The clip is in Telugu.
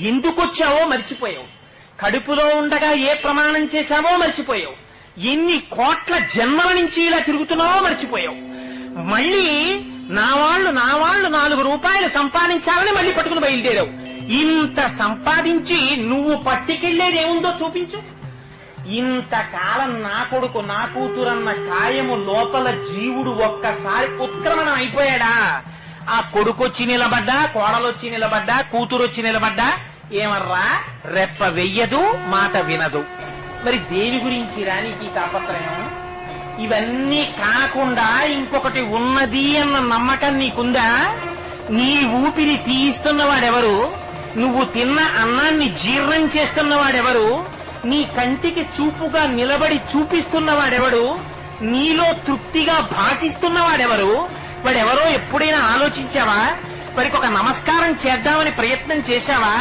ఎందుకొచ్చావో మర్చిపోయావు. కడుపులో ఉండగా ఏ ప్రమాణం చేశావో మర్చిపోయావు. ఎన్ని కోట్ల జన్మల నుంచి ఇలా తిరుగుతున్నావో మర్చిపోయావు. మళ్ళీ నా వాళ్ళు 4 రూపాయలు సంపాదించాలని మళ్ళీ పట్టుకుని బయలుదేరావు. ఇంత సంపాదించి నువ్వు పట్టుకెళ్లేదేముందో చూపించు. ఇంతకాలం నా కొడుకు నా కూతురన్న ఖాయము లోపల జీవుడు ఒక్కసారి ఉత్క్రమణం అయిపోయాడా? ఆ కొడుకొచ్చి నిలబడ్డా, కోడలొచ్చి నిలబడ్డా, కూతురొచ్చి నిలబడ్డా ఏమర్రా రెప్ప వెయ్యదు, మాట వినదు. మరి దేని గురించి రానికి తాపత్రయం? ఇవన్నీ కాకుండా ఇంకొకటి ఉన్నది అన్న నమ్మకం నీకుందా? నీ ఊపిరి తీయిస్తున్నవాడెవరు? నువ్వు తిన్న అన్నాన్ని జీర్ణం చేస్తున్నవాడెవరు? నీ కంటికి చూపుగా నిలబడి చూపిస్తున్నవాడెవడు? నీలో తృప్తిగా భాషిస్తున్నవాడెవరు? వాడెవరో ఎప్పుడైనా ఆలోచించావా? వారికి ఒక నమస్కారం చేద్దామని ప్రయత్నం చేశావా?